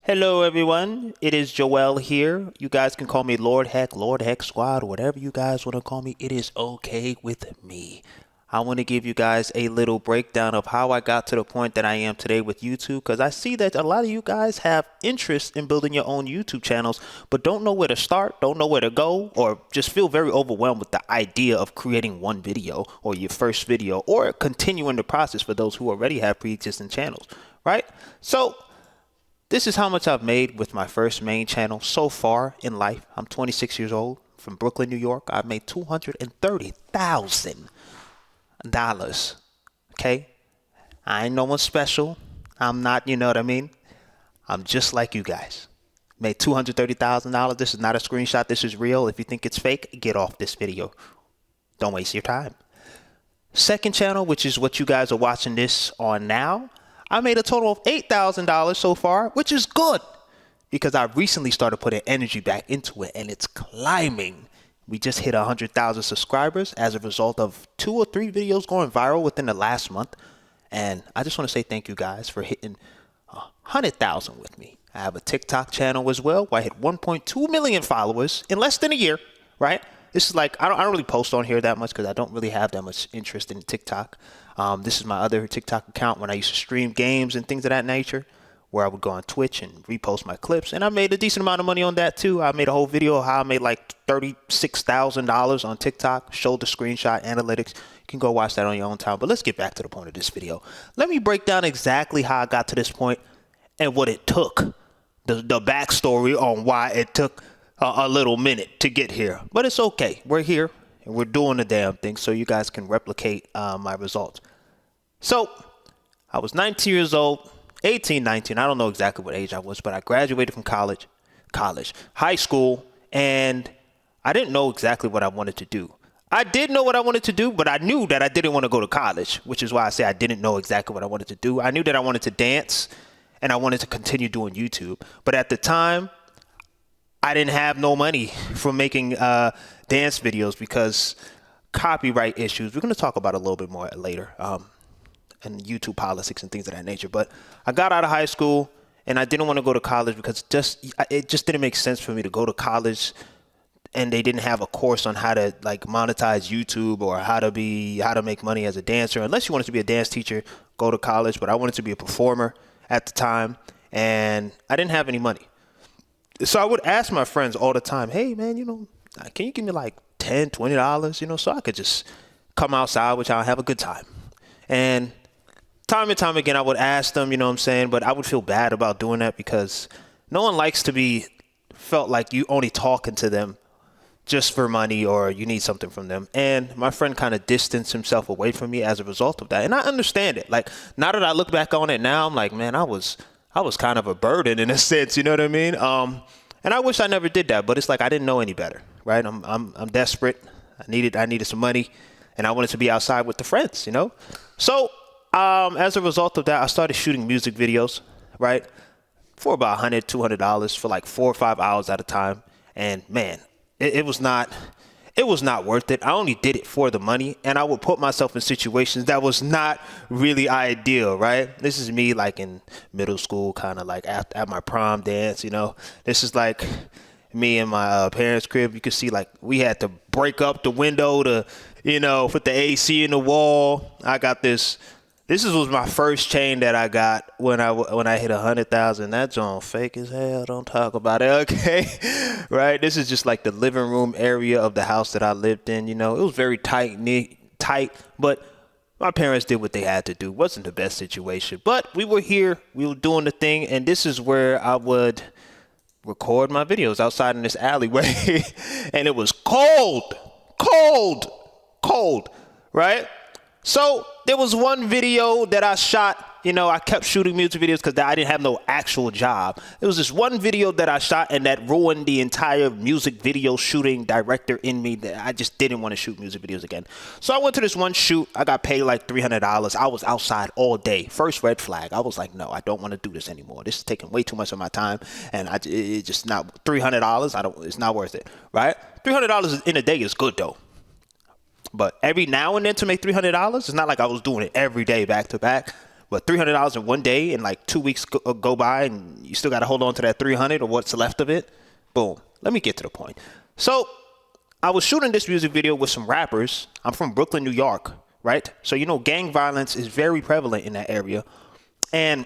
Hello, everyone. It is Joel here. You guys can call me Lord Heck Squad, whatever you guys want to call me. It is okay with me. I want to give you guys a little breakdown of how I got to the point that I am today with YouTube, because I see that a lot of you guys have interest in building your own YouTube channels, but don't know where to start, don't know where to go, or just feel very overwhelmed with the idea of creating one video or your first video or continuing the process for those who already have pre-existing channels, right? So this is how much I've made with my first main channel so far in life. I'm 26 years old from Brooklyn, New York. I've made $230,000. Okay? I ain't no one special. I'm not, you know what I mean? I'm just like you guys. Made $230,000. This is not a screenshot. This is real. If you think it's fake, get off this video. Don't waste your time. Second channel, which is what you guys are watching this on now, I made a total of $8,000 so far, which is good because I recently started putting energy back into it and it's climbing. We just hit 100,000 subscribers as a result of 2 or 3 videos going viral within the last month. And I just want to say thank you guys for hitting 100,000 with me. I have a TikTok channel as well where I hit 1.2 million followers in less than a year, right? This is like, I don't really post on here that much because I don't really have that much interest in TikTok. This is my other TikTok account when I used to stream games and things of that nature, where I would go on Twitch and repost my clips. And I made a decent amount of money on that too. I made a whole video of how I made like $36,000 on TikTok, showed the screenshot analytics. You can go watch that on your own time. But let's get back to the point of this video. Let me break down exactly how I got to this point and what it took, the backstory on why it took a little minute to get here. But it's okay. We're here and we're doing the damn thing so you guys can replicate my results. So I was 19 years old, 18, 19. I don't know exactly what age I was, but I graduated from high school, and I didn't know exactly what I wanted to do. I did know what I wanted to do, but I knew that I didn't want to go to college, which is why I say I didn't know exactly what I wanted to do. I knew that I wanted to dance and I wanted to continue doing YouTube. But at the time, I didn't have no money from making dance videos because copyright issues. We're going to talk about it a little bit more later. And YouTube politics and things of that nature. But I got out of high school and I didn't want to go to college because it just didn't make sense for me to go to college and they didn't have a course on how to like monetize YouTube or how to make money as a dancer. Unless you wanted to be a dance teacher, go to college. But I wanted to be a performer at the time and I didn't have any money. So I would ask my friends all the time, hey man, can you give me like $10, $20, so I could just come outside with y'all and have a good time. And time and time again, I would ask them, but I would feel bad about doing that because no one likes to be felt like you only talking to them just for money or you need something from them. And my friend kind of distanced himself away from me as a result of that. And I understand it. Like now that I look back on it now, I'm like, man, I was kind of a burden in a sense, you know what I mean? And I wish I never did that, but it's like I didn't know any better, right? I'm desperate. I needed some money and I wanted to be outside with the friends, So as a result of that, I started shooting music videos, right? For about $100, $200 for like 4 or 5 hours at a time. And man, it was not worth it. I only did it for the money. And I would put myself in situations that was not really ideal, right? This is me like in middle school, kind of like at my prom dance, This is like me in my parents' crib. You can see like we had to break up the window to, put the AC in the wall. I got this. This was my first chain that I got when I hit 100,000. That's on fake as hell. Don't talk about it, okay? Right? This is just like the living room area of the house that I lived in. It was very tight, but my parents did what they had to do. Wasn't the best situation, but we were here. We were doing the thing, and this is where I would record my videos outside in this alleyway, and it was cold, right? So there was one video that I shot, I kept shooting music videos because I didn't have no actual job. There was this one video that I shot and that ruined the entire music video shooting director in me that I just didn't want to shoot music videos again. So I went to this one shoot. I got paid like $300. I was outside all day. First red flag. I was like, no, I don't want to do this anymore. This is taking way too much of my time. And it's just not $300. It's not worth it, right? $300 in a day is good though. But every now and then to make $300, it's not like I was doing it every day back to back. but $300 in one day, and like 2 weeks go by, and you still got to hold on to that 300 or what's left of it. Boom. Let me get to the point. So I was shooting this music video with some rappers. I'm from Brooklyn, New York, right? So, you know, gang violence is very prevalent in that area. And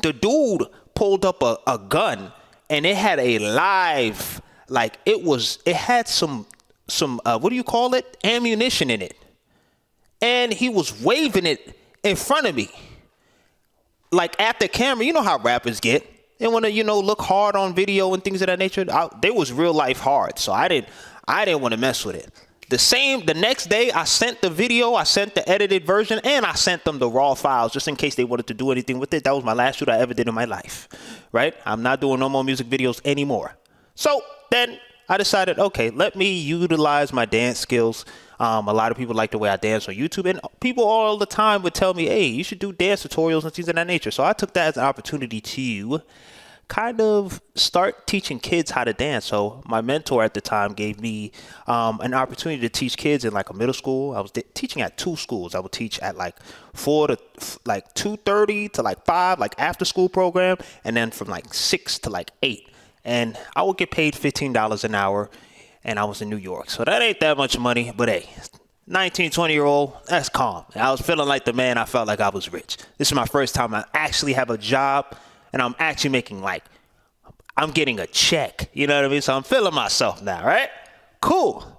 the dude pulled up a gun, and it had a live, like it had some what do you call it? Ammunition in it. And he was waving it in front of me. Like at the camera, you know how rappers get. They want to, you know, look hard on video and things of that nature. They was real life hard, so I didn't want to mess with it. The next day, I sent the video, I sent the edited version, and I sent them the raw files just in case they wanted to do anything with it. That was my last shoot I ever did in my life, right? I'm not doing no more music videos anymore. So then I decided, okay, let me utilize my dance skills. A lot of people like the way I dance on YouTube, and people all the time would tell me, hey, you should do dance tutorials and things of that nature. So I took that as an opportunity to kind of start teaching kids how to dance. So my mentor at the time gave me an opportunity to teach kids in like a middle school. I was teaching at 2 schools. I would teach at like 4 to like 2:30 to like 5, like after school program, and then from like 6 to like 8. And I would get paid $15 an hour, and I was in New York. So that ain't that much money, but hey, 19, 20-year-old, that's calm. I was feeling like the man. I felt like I was rich. This is my first time I actually have a job, and I'm actually making I'm getting a check. You know what I mean? So I'm feeling myself now, right? Cool.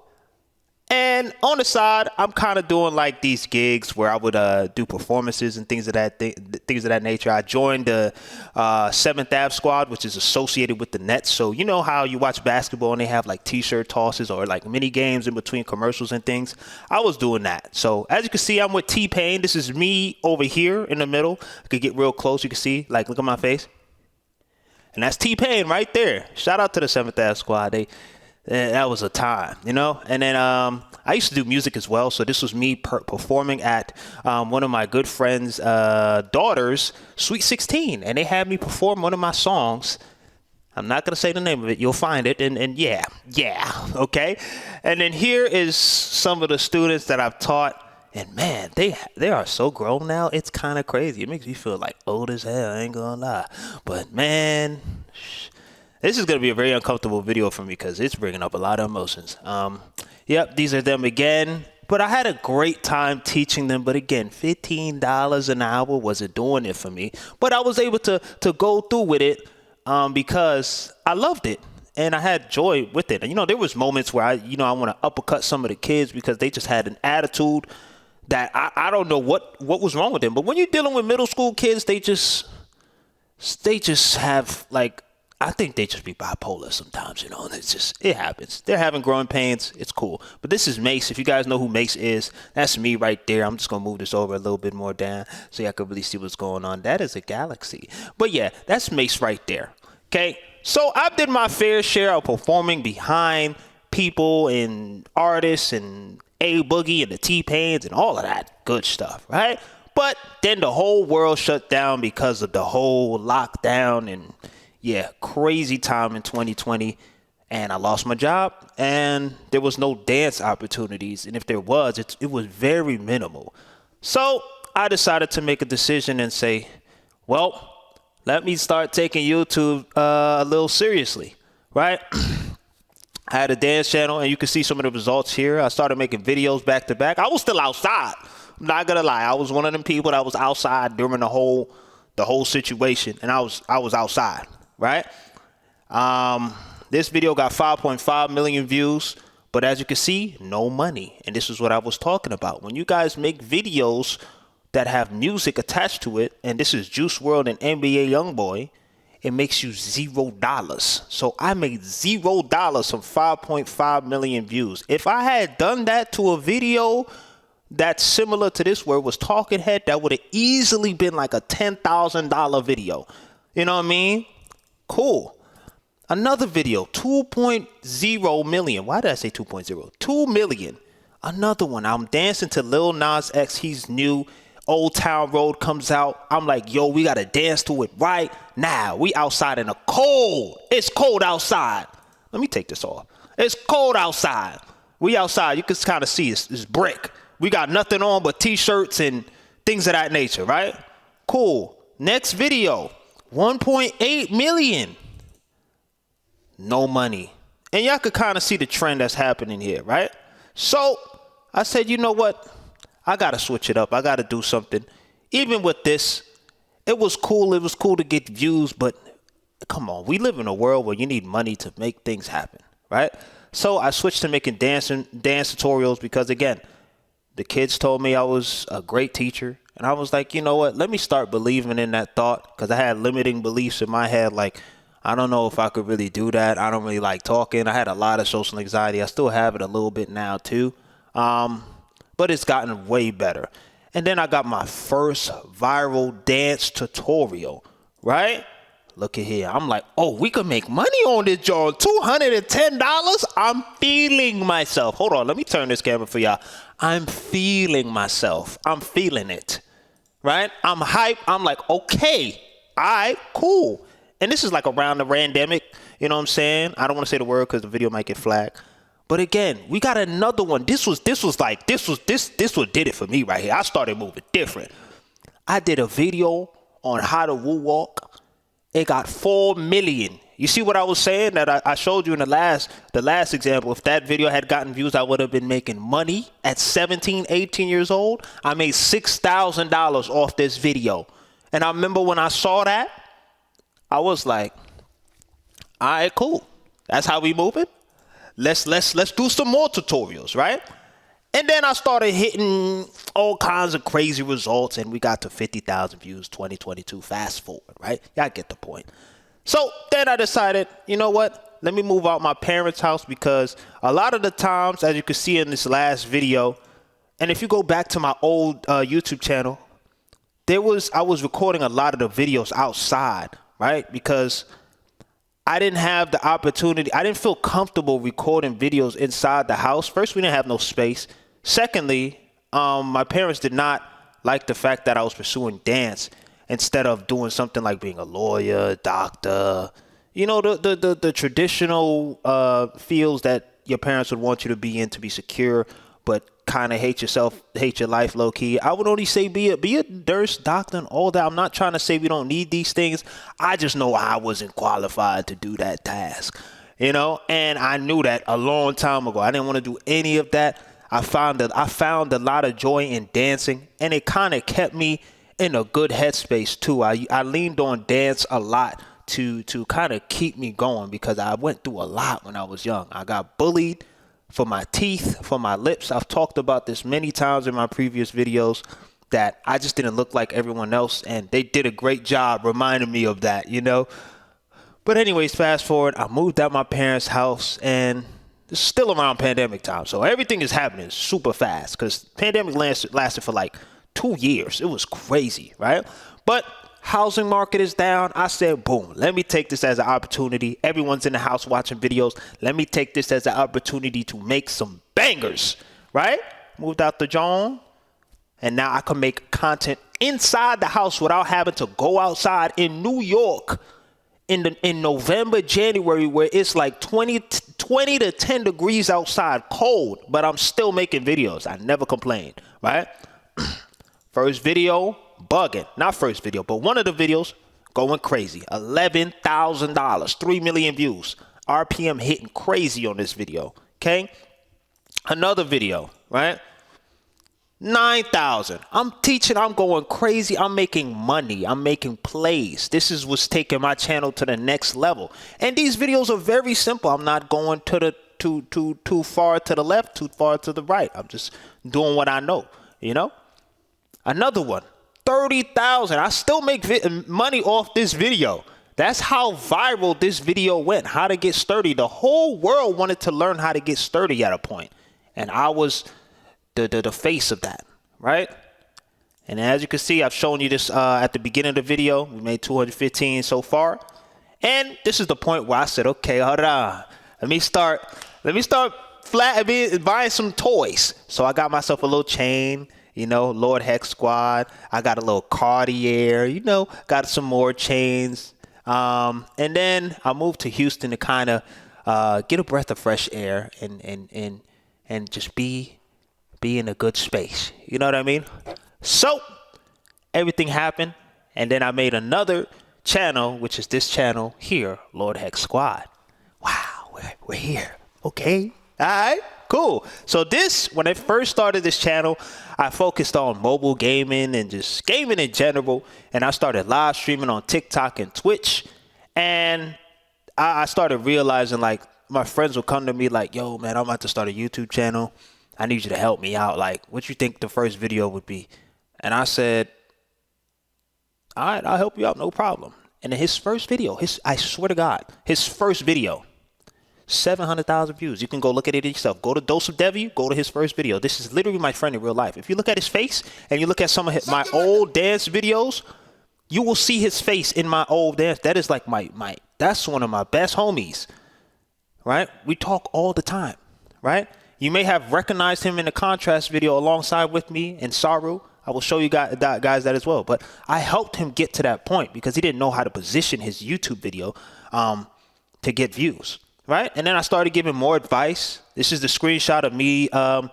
And on the side, I'm kind of doing like these gigs where I would do performances and things of that nature. I joined the 7th Ave squad, which is associated with the Nets. So you know how you watch basketball and they have like t-shirt tosses or like mini games in between commercials and things. I was doing that. So as you can see, I'm with T-Pain. This is me over here in the middle. I could get real close. You can see, like, look at my face. And that's T-Pain right there. Shout out to the 7th Ave squad. That was a time, you know? And then I used to do music as well. So this was me performing at one of my good friend's daughters' Sweet 16. And they had me perform one of my songs. I'm not going to say the name of it. You'll find it. And yeah, okay? And then here is some of the students that I've taught. And man, they are so grown now. It's kind of crazy. It makes me feel like old as hell. I ain't going to lie. But man, this is going to be a very uncomfortable video for me because it's bringing up a lot of emotions. Yep, these are them again. But I had a great time teaching them. But again, $15 an hour wasn't doing it for me. But I was able to go through with it because I loved it. And I had joy with it. And, you know, there was moments where I want to uppercut some of the kids because they just had an attitude that I don't know what was wrong with them. But when you're dealing with middle school kids, they just have like, I think they just be bipolar sometimes, you know, and it happens. They're having growing pains. It's cool. But this is Mace. If you guys know who Mace is, that's me right there. I'm just going to move this over a little bit more down so y'all can really see what's going on. That is a galaxy. But yeah, that's Mace right there. Okay. So I did my fair share of performing behind people and artists and A Boogie and the T-Pains and all of that good stuff, right? But then the whole world shut down because of the whole lockdown and yeah, crazy time in 2020, and I lost my job, and there was no dance opportunities, and if there was, it was very minimal. So I decided to make a decision and say, well, let me start taking YouTube a little seriously, right? I had a dance channel, and you can see some of the results here. I started making videos back to back. I was still outside. I'm not gonna lie. I was one of them people that was outside during the whole situation, and I was outside. Right? This video got 5.5 million views, but as you can see, no money. And this is what I was talking about. When you guys make videos that have music attached to it, and this is Juice WRLD and NBA YoungBoy, it makes you $0. So I made $0 from 5.5 million views. If I had done that to a video that's similar to this where it was Talking Head, that would have easily been like a $10,000 video. You know what I mean? Cool. Another video, 2.0 million. Why did I say 2.0? 2 million. Another one. I'm dancing to Lil Nas X. He's new. Old Town Road comes out. I'm like, yo, we got to dance to it right now. We outside in the cold. It's cold outside. Let me take this off. It's cold outside. We outside. You can kind of see it's brick. We got nothing on but T-shirts and things of that nature, right? Cool. Next video, 1.8 million. No money. And y'all could kind of see the trend that's happening here, right? So I said, you know what? I got to switch it up. I got to do something. Even with this, it was cool. It was cool to get views, but come on. We live in a world where you need money to make things happen, right? So I switched to making dance tutorials because, again, the kids told me I was a great teacher. And I was like, you know what? Let me start believing in that thought, because I had limiting beliefs in my head. Like, I don't know if I could really do that. I don't really like talking. I had a lot of social anxiety. I still have it a little bit now too. But it's gotten way better. And then I got my first viral dance tutorial, right? Look at here. I'm like, oh, we could make money on this, John. $210. I'm feeling myself. Hold on. Let me turn this camera for y'all. I'm feeling myself. I'm feeling it, right? I'm hyped. I'm like, okay, all right, cool. And this is like around the pandemic. You know what I'm saying? I don't want to say the word because the video might get flagged. But again, we got another one. This what did it for me right here. I started moving different. I did a video on how to woo walk. It got 4 million. You see what I was saying that I showed you in the last example? If that video had gotten views, I would have been making money at 17, 18 years old. I made $6,000 off this video. And I remember when I saw that, I was like, all right, cool. That's how we moving. Let's do some more tutorials, right? And then I started hitting all kinds of crazy results, and we got to 50,000 views, 2022. Fast forward, right? Y'all get the point. So then I decided, you know what? Let me move out my parents' house, because a lot of the times, as you can see in this last video, and if you go back to my old YouTube channel, I was recording a lot of the videos outside, right? Because I didn't have the opportunity. I didn't feel comfortable recording videos inside the house. First, we didn't have no space. Secondly, my parents did not like the fact that I was pursuing dance instead of doing something like being a lawyer, doctor, you know, the traditional fields that your parents would want you to be in to be secure, but kind of hate your life low key. I would only say be a nurse, doctor, and all that. I'm not trying to say we don't need these things. I just know I wasn't qualified to do that task, you know, and I knew that a long time ago. I didn't want to do any of that. I found a lot of joy in dancing, and it kind of kept me in a good headspace too. I leaned on dance a lot to kind of keep me going, because I went through a lot when I was young. I got bullied for my teeth, for my lips. I've talked about this many times in my previous videos, that I just didn't look like everyone else, and they did a great job reminding me of that, you know. But anyways, fast forward, I moved out my parents' house, and this is still around pandemic time, so everything is happening super fast, because pandemic lasted for like 2 years. It was crazy, right? But housing market is down. I said, boom, let me take this as an opportunity. Everyone's in the house watching videos. Let me take this as an opportunity to make some bangers, right? Moved out to John, and now I can make content inside the house without having to go outside in New York in November, January, where it's like 20 to 10 degrees outside, cold, but I'm still making videos. I never complain, right? First video, bugging. Not first video, but one of the videos going crazy. $11,000, 3 million views. RPM hitting crazy on this video, okay? Another video, right? 9,000. I'm teaching, I'm going crazy. I'm making money. I'm making plays. This is what's taking my channel to the next level. And these videos are very simple. I'm not going to the too far to the left, too far to the right. I'm just doing what I know, you know? Another one, 30,000. I still make money off this video. That's how viral this video went. How to get sturdy. The whole world wanted to learn how to get sturdy at a point, and I was the face of that, right? And as you can see, I've shown you this at the beginning of the video. We made 215 so far, and this is the point where I said, okay, hold on. Let me start buying some toys. So I got myself a little chain. You know, Lord Hex Squad. I got a little Cartier, you know, got some more chains. And then I moved to Houston to kind of get a breath of fresh air and just be in a good space. You know what I mean? So everything happened. And then I made another channel, which is this channel here, Lord Hex Squad. Wow, we're here. Okay. All right, cool. So this, when I first started this channel, I focused on mobile gaming and just gaming in general. And I started live streaming on TikTok and Twitch. And I started realizing, like, my friends would come to me like, yo, man, I'm about to start a YouTube channel. I need you to help me out. Like, what you think the first video would be? And I said, all right, I'll help you out, no problem. And then his first video, I swear to God, his first video, 700,000 views. You can go look at it yourself. Go to Dose of Devi, go to his first video. This is literally my friend in real life. If you look at his face and you look at some of my old dance videos, you will see his face in my old dance. That is like that's one of my best homies, right? We talk all the time, right? You may have recognized him in the contrast video alongside with me in Saru. I will show you guys that as well. But I helped him get to that point because he didn't know how to position his YouTube video to get views, right? And then I started giving more advice. This is the screenshot of me, of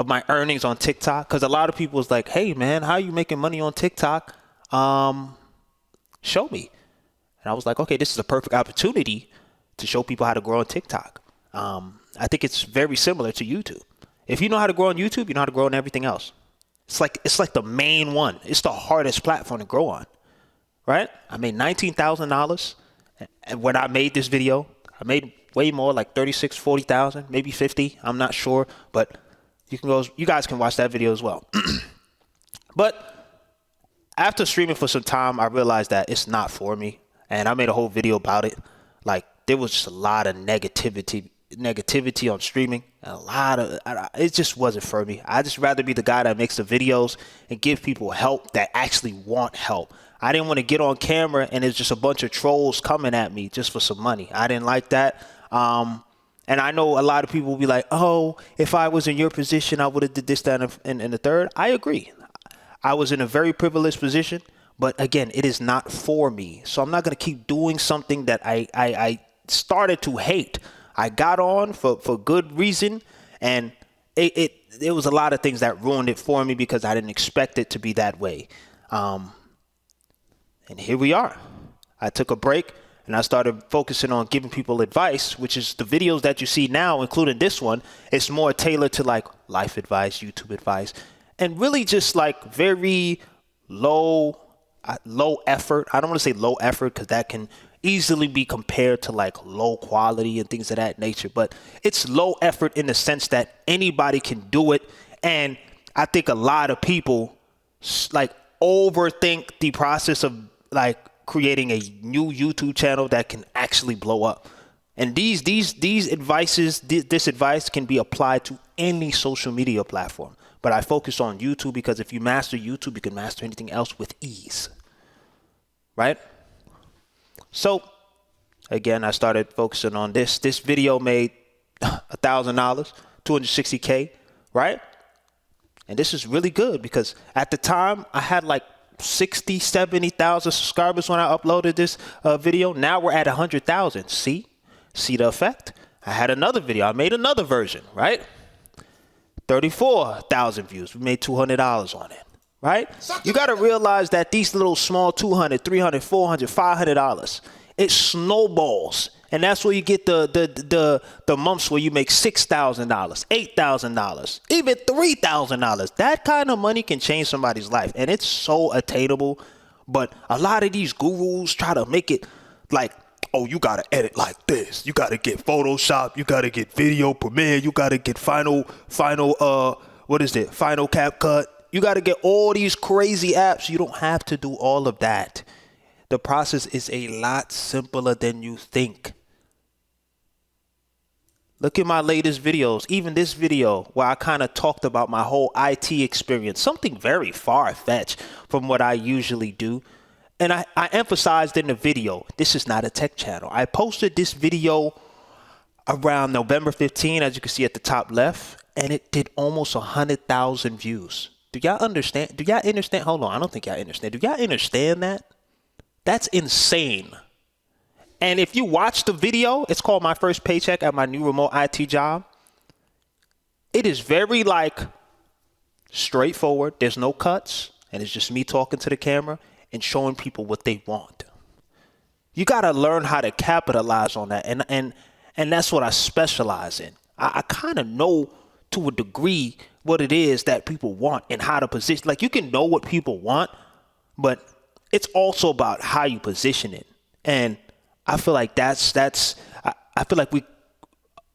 my earnings on TikTok. Because a lot of people was like, hey, man, how are you making money on TikTok? Show me. And I was like, okay, this is a perfect opportunity to show people how to grow on TikTok. I think it's very similar to YouTube. If you know how to grow on YouTube, you know how to grow on everything else. It's like the main one. It's the hardest platform to grow on, right? I made $19,000, and when I made this video, I made way more, like 36, 40,000, maybe 50. I'm not sure, but you guys can watch that video as well. But after streaming for some time, I realized that it's not for me, and I made a whole video about it. Like, there was just a lot of negativity on streaming, and it just wasn't for me. I just rather be the guy that makes the videos and give people help that actually want help. I didn't want to get on camera and it's just a bunch of trolls coming at me just for some money. I didn't like that. And I know a lot of people will be like, oh, if I was in your position, I would have did this, that, and the third. I agree. I was in a very privileged position, but again, it is not for me. So I'm not going to keep doing something that I started to hate. I got on for good reason, and there was a lot of things that ruined it for me because I didn't expect it to be that way. And here we are. I took a break, and I started focusing on giving people advice, which is the videos that you see now, including this one. It's more tailored to like life advice, YouTube advice, and really just like very low effort. I don't want to say low effort because that can easily be compared to like low quality and things of that nature, but it's low effort in the sense that anybody can do it. And I think a lot of people like overthink the process of like creating a new YouTube channel that can actually blow up. And this advice can be applied to any social media platform, but I focus on YouTube because if you master YouTube, you can master anything else with ease, right? So, again, I started focusing on this. This video made $1,000, 260K, right? And this is really good because at the time, I had like 60, 70,000 subscribers when I uploaded this video. Now we're at 100,000. See the effect? I had another video. I made another version, right? 34,000 views. We made $200 on it. Right? You got to realize that these little small $200, $300, $400, $500, it snowballs. And that's where you get the months where you make $6,000, $8,000, even $3,000. That kind of money can change somebody's life. And it's so attainable. But a lot of these gurus try to make it like, oh, you got to edit like this. You got to get Photoshop. You got to get Video Premiere. You got to get Final CapCut. You got to get all these crazy apps. You don't have to do all of that. The process is a lot simpler than you think. Look at my latest videos, even this video where I kind of talked about my whole IT experience, something very far-fetched from what I usually do. And I emphasized in the video, this is not a tech channel. I posted this video around November 15, as you can see at the top left, and it did almost 100,000 views. Do y'all understand? Hold on. I don't think y'all understand. Do y'all understand that? That's insane. And if you watch the video, it's called My First Paycheck at My New Remote IT Job. It is very like straightforward. There's no cuts. and it's just me talking to the camera and showing people what they want. You got to learn how to capitalize on that. And that's what I specialize in. I kind of know to a degree what it is that people want and how to position. Like, you can know what people want, but it's also about how you position it. And I feel like I feel like we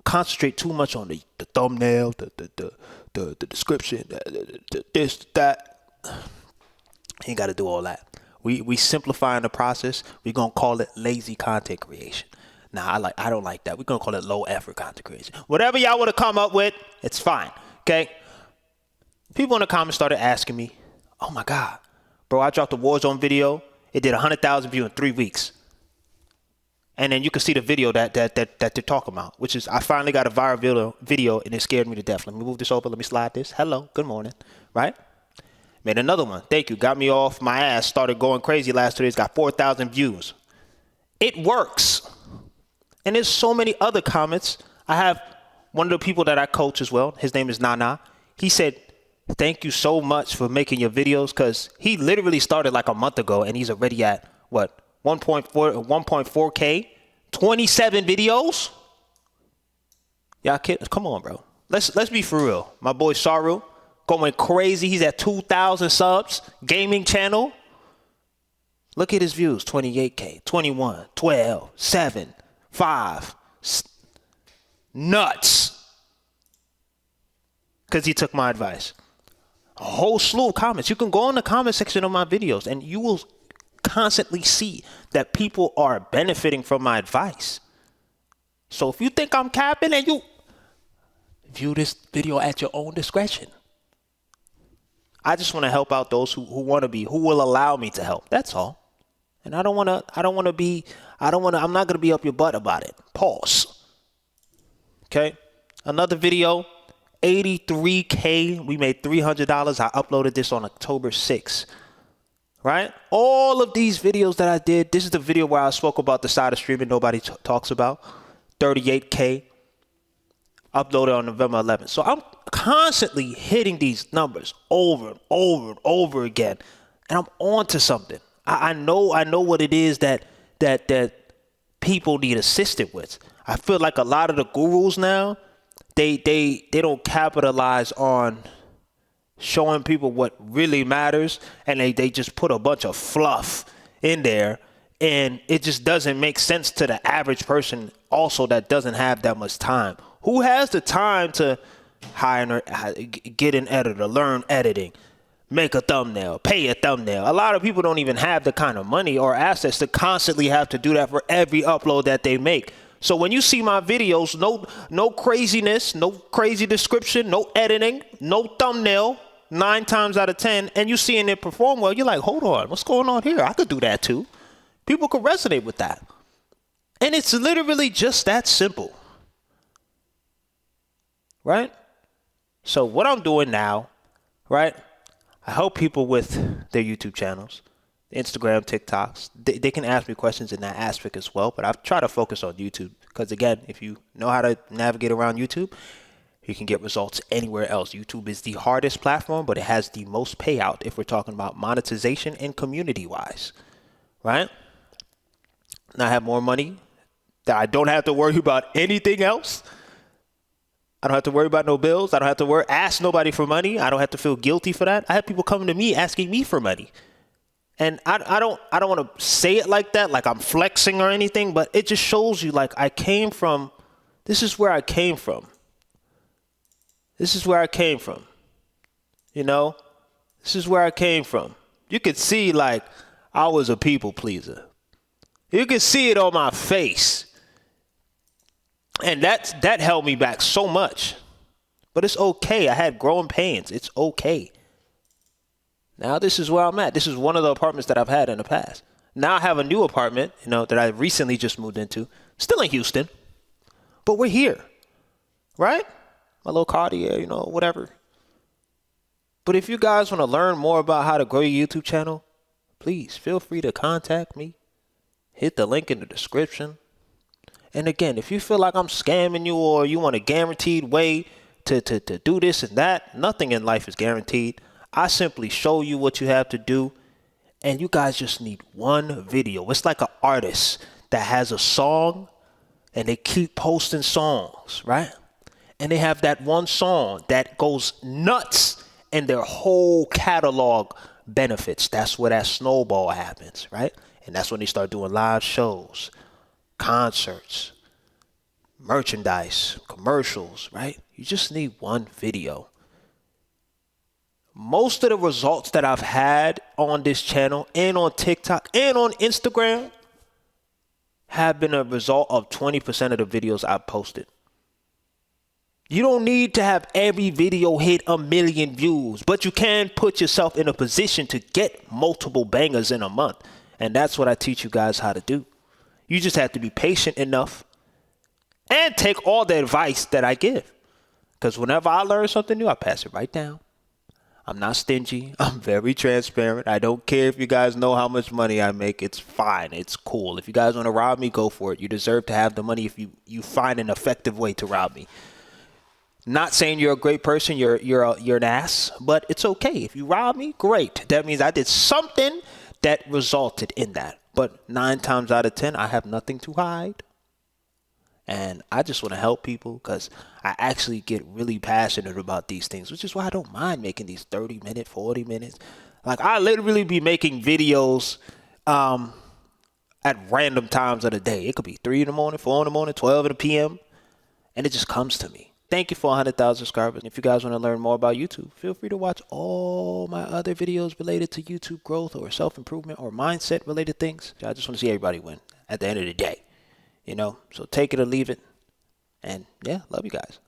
concentrate too much on the thumbnail, the description, this, that. You ain't got to do all that. We simplifying the process. We're going to call it lazy content creation. Now, I don't like that. We're going to call it low effort content creation. Whatever y'all want to come up with, it's fine. Okay? People in the comments started asking me, oh my God, bro, I dropped a Warzone video. It did 100,000 views in 3 weeks. And then you can see the video that they're talking about, which is I finally got a viral video and it scared me to death. Let me move this over. Let me slide this. Hello. Good morning. Right? Made another one. Thank you. Got me off my ass. Started going crazy last 2 days. Got 4,000 views. It works. And there's so many other comments. I have one of the people that I coach as well. His name is Nana. He said, thank you so much for making your videos, because he literally started like a month ago and he's already at what? 1.4K, 27 videos. Y'all kidding? Come on, bro. Let's be for real. My boy Saru going crazy. He's at 2,000 subs. Gaming channel. Look at his views. 28K, 21, 12, 7, 5. Nuts. Because he took my advice. A whole slew of comments. You can go in the comment section of my videos and you will constantly see that people are benefiting from my advice. So if you think I'm capping, and you view this video at your own discretion. I just want to help out those who want to be, who will allow me to help. That's all. And I'm not going to be up your butt about it. Pause. Okay. Another video, 83K. We made $300. I uploaded this on October 6th. Right? All of these videos that I did, this is the video where I spoke about the side of streaming nobody talks about. 38K. Uploaded on November 11th. So I'm constantly hitting these numbers over and over and over again. And I'm on to something. I know what it is that people need assistance with. I feel like a lot of the gurus now, they don't capitalize on showing people what really matters, and they just put a bunch of fluff in there, and it just doesn't make sense to the average person also that doesn't have that much time. Who has the time to get an editor, learn editing, make a thumbnail, pay a thumbnail? A lot of people don't even have the kind of money or assets to constantly have to do that for every upload that they make. So when you see my videos, no craziness, no crazy description, no editing, no thumbnail, 9 times out of 10, and you seeing it perform well, you're like, hold on, what's going on here? I could do that too. People could resonate with that. And it's literally just that simple. Right? So what I'm doing now, right? I help people with their YouTube channels, Instagram, TikToks. They can ask me questions in that aspect as well, but I try to focus on YouTube because, again, if you know how to navigate around YouTube, you can get results anywhere else. YouTube is the hardest platform, but it has the most payout if we're talking about monetization and community-wise, right? Now I have more money that I don't have to worry about anything else. I don't have to worry about no bills. I don't have to ask nobody for money. I don't have to feel guilty for that. I have people coming to me asking me for money. And I don't want to say it like that, like I'm flexing or anything, but it just shows you like this is where I came from. This is where I came from. You know, this is where I came from. You could see like I was a people pleaser. You could see it on my face. And that held me back so much. But it's okay. I had growing pains. It's okay. Now this is where I'm at. This is one of the apartments that I've had in the past. Now I have a new apartment, that I recently just moved into. Still in Houston. But we're here. Right? My little Cartier, whatever. But if you guys want to learn more about how to grow your YouTube channel, please feel free to contact me. Hit the link in the description. And again, if you feel like I'm scamming you or you want a guaranteed way to do this and that, nothing in life is guaranteed. I simply show you what you have to do, and you guys just need one video. It's like an artist that has a song and they keep posting songs, right? And they have that one song that goes nuts and their whole catalog benefits. That's where that snowball happens, right? And that's when they start doing live shows, concerts, merchandise, commercials, right? You just need one video. Most of the results that I've had on this channel and on TikTok and on Instagram have been a result of 20% of the videos I've posted. You don't need to have every video hit 1 million views, but you can put yourself in a position to get multiple bangers in a month. And that's what I teach you guys how to do. You just have to be patient enough and take all the advice that I give. Because whenever I learn something new, I pass it right down. I'm not stingy. I'm very transparent. I don't care if you guys know how much money I make. It's fine. It's cool. If you guys want to rob me, go for it. You deserve to have the money if you find an effective way to rob me. Not saying you're a great person, you're an ass, but it's okay. If you rob me, great. That means I did something that resulted in that. But 9 times out of 10, I have nothing to hide. And I just want to help people because I actually get really passionate about these things, which is why I don't mind making these 30-minute, 40 minutes. Like, I literally be making videos at random times of the day. It could be 3 in the morning, 4 in the morning, 12 in the p.m., and it just comes to me. Thank you for 100,000 subscribers. If you guys want to learn more about YouTube, feel free to watch all my other videos related to YouTube growth or self-improvement or mindset-related things. I just want to see everybody win at the end of the day. So take it or leave it. And yeah, love you guys.